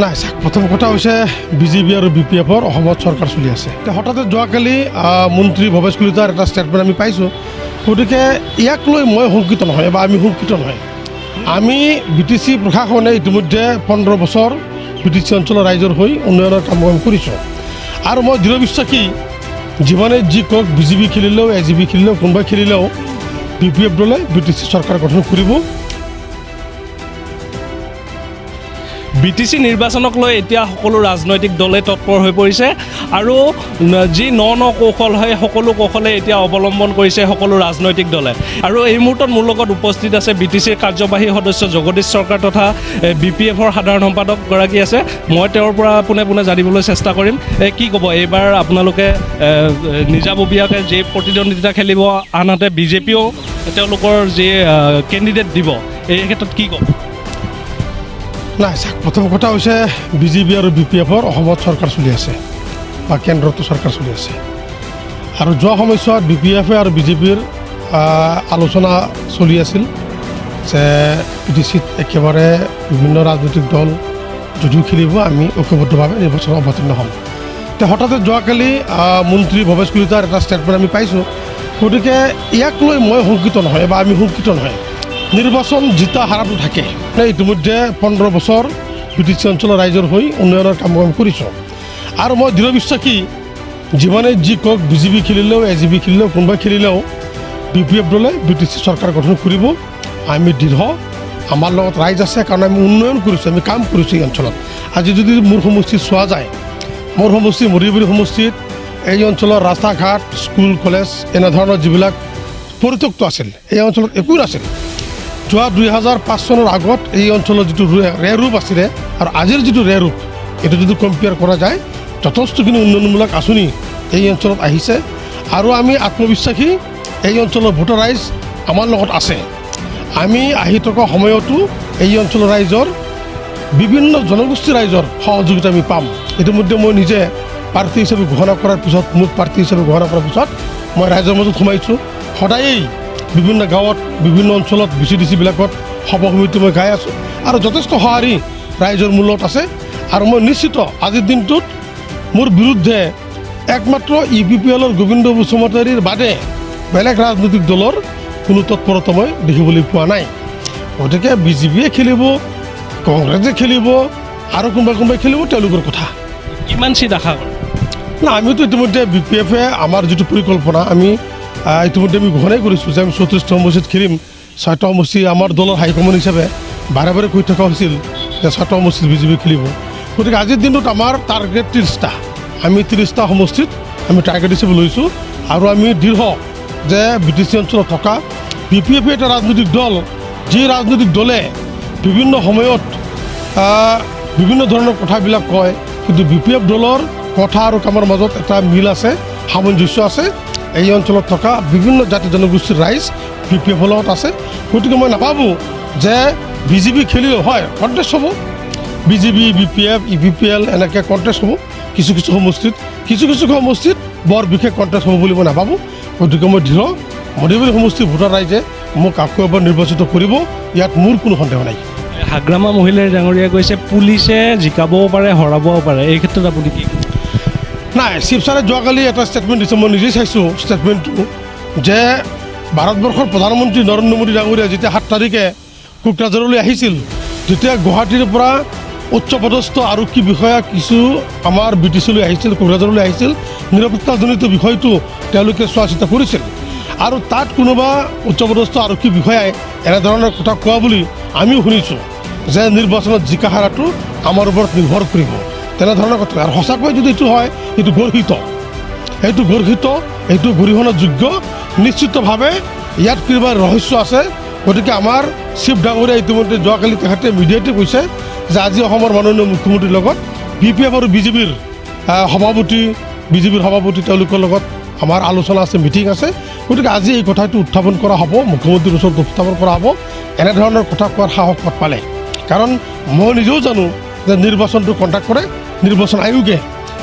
নাই প্ৰথম কথা হৈছে বিজেপি আৰু বিপিএফৰ অসমত চৰকাৰ চলি আছে হঠাতে যোৱাকালি মন্ত্ৰী ভৱেশ কলিতাৰ এটা ষ্টেটমেণ্ট আমি পাইছোঁ গতিকে ইয়াক লৈ মই শংকিত নহয় বা আমি শংকিত নহয় আমি বিটিচি প্ৰশাসনে ইতিমধ্যে 15 বছৰ বিটিচি অঞ্চলৰ ৰাইজৰ হৈ উন্নয়নৰ কাম কৰিছোঁ আৰু মই দৃঢ় বিশ্বাসী যিমানে যি কওক বিজেপি খেলিলেও এজিপি খেলিলেও কোনোবাই খেলিলেও বিপিএফ দলে বিটিচি চৰকাৰ গঠন কৰিব বিটিচি নিৰ্বাচনক লৈ এতিয়া সকলো ৰাজনৈতিক দলে তৎপৰ হৈ পৰিছে আৰু যি ন কৌশল হয় সকলো কৌশলে এতিয়া অৱলম্বন কৰিছে সকলো ৰাজনৈতিক দলে আৰু এই মুহূৰ্তত মোৰ লগত উপস্থিত আছে বিটিচিৰ কাৰ্যবাহী সদস্য জগদীশ চৰকাৰ তথা বিপিএফৰ সাধাৰণ সম্পাদক গৰাকী আছে মই তেওঁৰ পৰা পোনে পোনে জানিবলৈ চেষ্টা কৰিম কি ক'ব এইবাৰ আপোনালোকে নিজাববীয়াকৈ যি প্ৰতিদ্বন্দ্বিতা খেলিব আনহাতে বিজেপিও তেওঁলোকৰ যি কেণ্ডিডেট দিব এই ক্ষেত্ৰত কি ক'ব নাই প্ৰথম কথা হৈছে বিজেপি আৰু বিপিএফৰ অসমত চৰকাৰ চলি আছে বা কেন্দ্ৰতো চৰকাৰ চলি আছে আৰু যোৱা সময়ছোৱাত বিপিএফে আৰু বিজেপিৰ আলোচনা চলি আছিল যে বিটিচিত একেবাৰে বিভিন্ন ৰাজনৈতিক দল যদিও খেলিব আমি ঐক্যবদ্ধভাৱে নিৰ্বাচনত অৱতীৰ্ণ হ'ম এতিয়া হঠাতে যোৱাকালি মন্ত্ৰী ভৱেশ কলিতাৰ এটা ষ্টেটমেণ্ট আমি পাইছোঁ গতিকে ইয়াক লৈ মই শংকিত নহয় বা আমি শংকিত নহয় নিৰ্বাচন জিতা হাৰাটো থাকে ইতিমধ্যে 15 বছৰ বিটিচি অঞ্চলৰ ৰাইজৰ হৈ উন্নয়নৰ কাম কৰিছোঁ আৰু মই দৃঢ় বিশ্বাসী যিমানে যি কওক বিজেপি খেলিলেও এজিপি খেলিলেও কোনোবাই খেলিলেও বিপিএফ দলে বিটিচি চৰকাৰ গঠন কৰিব আমি দৃঢ় আমাৰ লগত ৰাইজ আছে কাৰণ আমি উন্নয়ন কৰিছোঁ আমি কাম কৰিছোঁ এই অঞ্চলত আজি যদি মোৰ সমষ্টিত চোৱা যায় মোৰ সমষ্টি মৰিবুৰী সমষ্টিত এই অঞ্চলৰ ৰাস্তা ঘাট স্কুল কলেজ এনেধৰণৰ যিবিলাক পৰিত্যক্ত আছিল এই অঞ্চলত একো নাছিল যোৱা 2005 চনৰ আগত এই অঞ্চলৰ যিটো ৰে ৰূপ আছিলে আৰু আজিৰ যিটো ৰে ৰূপ এইটো যদি কম্পেয়াৰ কৰা যায় যথেষ্টখিনি উন্নয়নমূলক আঁচনি এই অঞ্চলত আহিছে আৰু আমি আত্মবিশ্বাসী এই অঞ্চলৰ ভোটাৰ ৰাইজ আমাৰ লগত আছে আমি আহি থকা সময়তো এই অঞ্চলৰ ৰাইজৰ বিভিন্ন জনগোষ্ঠীৰ ৰাইজৰ সহযোগিতা আমি পাম ইতিমধ্যে মই নিজে প্ৰাৰ্থী হিচাপে ঘোষণা কৰাৰ পিছত মুঠ প্ৰাৰ্থী হিচাপে ঘোষণা কৰাৰ পিছত মই ৰাইজৰ মাজত সোমাইছোঁ সদায়েই বিভিন্ন গাঁৱত বিভিন্ন অঞ্চলত বিচিডিচিবিলাকত সভা সমিতি মই গাই আছোঁ আৰু যথেষ্ট সঁহাৰি ৰাইজৰ মূলত আছে আৰু মই নিশ্চিত আজিৰ দিনটোত মোৰ বিৰুদ্ধে একমাত্ৰ ইউপিপিএলৰ গোবিন্দ বসুমতাৰীৰ বাদে বেলেগ ৰাজনৈতিক দলৰ কোনো তৎপৰতা মই দেখিবলৈ পোৱা নাই গতিকে বিজেপিয়ে খেলিব কংগ্ৰেছে খেলিব আৰু কোনোবাই খেলিব তেওঁলোকৰ কথা কিমান চিট আশা কৰে না আমিতো ইতিমধ্যে বিপিএফে আমাৰ যিটো পৰিকল্পনা আমি ইতিমধ্যে আমি ঘোষণাই কৰিছোঁ যে আমি 34টা সমষ্টিত খেলিম 6টা সমষ্টি আমাৰ দলৰ হাইকমাণ্ড হিচাপে বাৰে বাৰে কৈ থকা হৈছিল যে 6টা সমষ্টিত বিজেপি খেলিব গতিকে আজিৰ দিনটোত আমাৰ টাৰ্গেট 30টা আমি 30টা সমষ্টিত আমি টাৰ্গেট হিচাপে লৈছোঁ আৰু আমি দৃঢ় যে বিটিচি অঞ্চলত থকা বিপিএফ এটা ৰাজনৈতিক দল যি ৰাজনৈতিক দলে বিভিন্ন সময়ত বিভিন্ন ধৰণৰ কথাবিলাক কয় কিন্তু বিপিএফ দলৰ কথা আৰু কামৰ মাজত এটা মিল আছে সামঞ্জস্য আছে এই অঞ্চলত থকা বিভিন্ন জাতি জনগোষ্ঠীৰ ৰাইজ বিপিএফৰ লগত আছে গতিকে মই নাভাবোঁ যে বিজেপি খেলিলেও হয় কণ্টেষ্ট হ'ব বিজেপি বিপিএফ ইউপিপিএল এনেকৈ কণ্টেষ্ট হ'ব কিছু কিছু সমষ্টিত বৰ বিশেষ কণ্টেষ্ট হ'ব বুলি মই নাভাবোঁ গতিকে মই দৃঢ় মৰিবুৰী সমষ্টিৰ ভোটাৰ ৰাইজে মোক আকৌ এবাৰ নিৰ্বাচিত কৰিব ইয়াত মোৰ কোনো সন্দেহ নাই হাগ্ৰামা মহিলাই ডাঙৰীয়া কৈছে পুলিচে জিকাবও পাৰে হৰাবও পাৰে এই ক্ষেত্ৰত আপুনি কি নাই শিৱসাৰে যোৱাকালি এটা ষ্টেটমেণ্ট দিছে মই নিজেই চাইছোঁ ষ্টেটমেণ্টটো যে ভাৰতবৰ্ষৰ প্ৰধানমন্ত্ৰী নৰেন্দ্ৰ মোদী ডাঙৰীয়া যেতিয়া 7 তাৰিখে কোকৰাঝাৰলৈ আহিছিল যেতিয়া গুৱাহাটীৰ পৰা উচ্চপদস্থ আৰক্ষী বিষয়া কিছু আমাৰ বিটিচিলৈ আহিছিল কোকৰাঝাৰলৈ আহিছিল নিৰাপত্তাজনিত বিষয়টো তেওঁলোকে চোৱা চিতা কৰিছিল আৰু তাত কোনোবা উচ্চপদস্থ আৰক্ষী বিষয়াই এনেধৰণৰ কথা কোৱা বুলি আমিও শুনিছোঁ যে নিৰ্বাচনত জিকা হাৰাটো আমাৰ ওপৰত নিৰ্ভৰ কৰিব তেনেধৰণৰ কথা আৰু সঁচাকৈ যদি এইটো হয় এইটো গৰ্হিত এইটো গৰিহণাযোগ্য নিশ্চিতভাৱে ইয়াত কিবা ৰহস্য আছে গতিকে আমাৰ চিফ ডাঙৰীয়া ইতিমধ্যে যোৱাকালি তেখেতে মিডিয়াতে কৈছে যে আজি অসমৰ মাননীয় মুখ্যমন্ত্ৰীৰ লগত বিপিএফ আৰু বিজেপিৰ সভাপতি তেওঁলোকৰ লগত আমাৰ আলোচনা আছে মিটিং আছে গতিকে আজি এই কথাটো উত্থাপন কৰা হ'ব মুখ্যমন্ত্ৰীৰ ওচৰত উত্থাপন কৰা হ'ব এনেধৰণৰ কথা কোৱাৰ সাহস ক'ত পালে কাৰণ মই নিজেও জানো যে নিৰ্বাচনটো কণ্ডাক্ট কৰে নিৰ্বাচন আয়োগে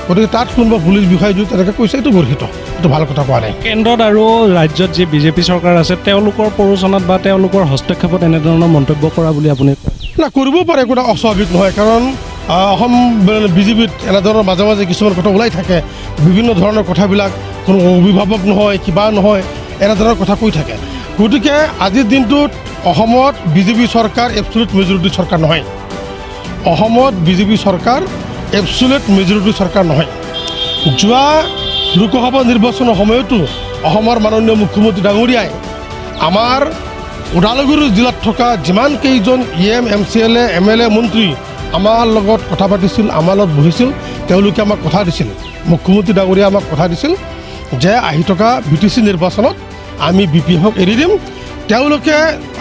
গতিকে তাত কোনোবা পুলিচ বিষয়া যদি তেনেকৈ কৈছে এইটো গৰ্হিত এইটো ভাল কথা কোৱা নাই কেন্দ্ৰত আৰু ৰাজ্যত যি বিজেপি চৰকাৰ আছে তেওঁলোকৰ প্ৰৰোচনাত বা তেওঁলোকৰ হস্তক্ষেপত এনেধৰণৰ মন্তব্য কৰা বুলি আপুনি না কৰিব পাৰে একোটা অস্বাভাৱিক নহয় কাৰণ অসম বিজেপিত এনেধৰণৰ মাজে মাজে কিছুমান কথা ওলাই থাকে, বিভিন্ন ধৰণৰ কথাবিলাক কোনো অভিভাৱক নহয়, কিবা নহয়, এনেধৰণৰ কথা কৈ থাকে। গতিকে আজিৰ দিনটোত অসমত বিজেপি চৰকাৰ এবছলুট মেজৰিটি চৰকাৰ নহয়। অসমত বিজেপি চৰকাৰ এবছলুট মেজৰিটি চৰকাৰ নহয়। যোৱা লোকসভা নিৰ্বাচনৰ সময়তো অসমৰ মাননীয় মুখ্যমন্ত্ৰী ডাঙৰীয়াই আমাৰ ওদালগুৰি জিলাত থকা যিমান কেইজন EM, MCLA, MLA মন্ত্ৰী আমাৰ লগত কথা পাতিছিল, আমাৰ লগত বহিছিল, তেওঁলোকে আমাক কথা দিছিল, মুখ্যমন্ত্ৰী ডাঙৰীয়াই আমাক কথা দিছিল যে আহি থকা BTC নিৰ্বাচনত আমি BPFক এৰি দিম। তেওঁলোকে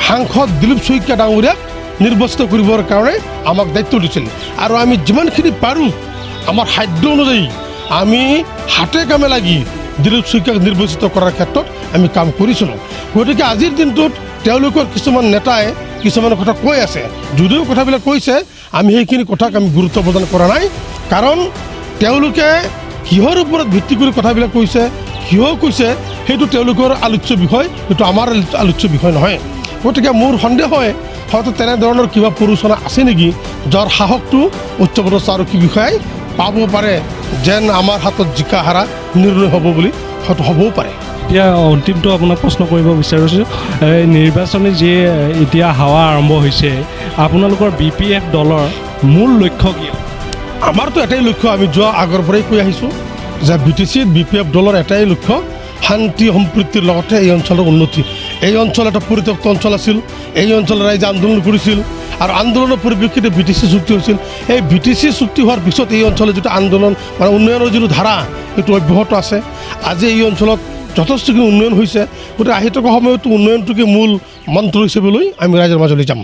সাংসদ দিলীপ শইকীয়া ডাঙৰীয়াক নিৰ্বাচিত কৰিবৰ কাৰণে আমাক দায়িত্ব দিছিল আৰু আমি যিমানখিনি পাৰোঁ আমাৰ সাধ্য অনুযায়ী আমি হাতে কামে লাগি দিলীপ শইকীয়াক নিৰ্বাচিত কৰাৰ ক্ষেত্ৰত আমি কাম কৰিছিলোঁ। গতিকে আজিৰ দিনটোত তেওঁলোকৰ কিছুমান নেতাই কিছুমান কথা কৈ আছে, যদিও কথাবিলাক কৈছে আমি সেইখিনি কথাক আমি গুৰুত্ব প্ৰদান কৰা নাই, কাৰণ তেওঁলোকে কিহৰ ওপৰত ভিত্তি কৰি কথাবিলাক কৈছে, কিয় কৈছে, সেইটো তেওঁলোকৰ আলোচ্য বিষয়, সেইটো আমাৰ আলোচ্য বিষয় নহয়। গতিকে মোৰ সন্দেহ হয় হয়তো তেনেধৰণৰ কিবা প্ৰৰোচনা আছে নেকি, যাৰ সাহসটো উচ্চপদস্থ আৰক্ষী বিষয়াই পাব পাৰে যেন আমাৰ হাতত জিকা হাৰা নিৰ্ণয় হ'ব বুলি হয়তো হ'বও পাৰে। এতিয়া অন্তিমটো আপোনাক প্ৰশ্ন কৰিব বিচাৰিছোঁ, নিৰ্বাচনী যি এতিয়া হাৱা আৰম্ভ হৈছে, আপোনালোকৰ BPF দলৰ মূল লক্ষ্য কি? আমাৰতো এটাই লক্ষ্য, আমি যোৱা আগৰ পৰাই কৈ আহিছোঁ যে BTCত BPF দলৰ এটাই লক্ষ্য, শান্তি সম্প্ৰীতিৰ লগতে এই অঞ্চলৰ উন্নতি। এই অঞ্চল এটা পৰিত্যক্ত অঞ্চল আছিল, এই অঞ্চলৰ ৰাইজে আন্দোলন কৰিছিল আৰু আন্দোলনৰ পৰিপ্ৰেক্ষিতে BTC চুক্তি হৈছিল। এই BTC চুক্তি হোৱাৰ পিছত এই অঞ্চলৰ যিটো আন্দোলন মানে উন্নয়নৰ যিটো ধাৰা সেইটো অব্যাহত আছে। আজি এই অঞ্চলত যথেষ্টখিনি উন্নয়ন হৈছে। গতিকে আহি থকা সময়তো উন্নয়নটোকে মূল মন্ত্ৰ হিচাপে লৈ আমি ৰাইজৰ মাজলৈ যাম।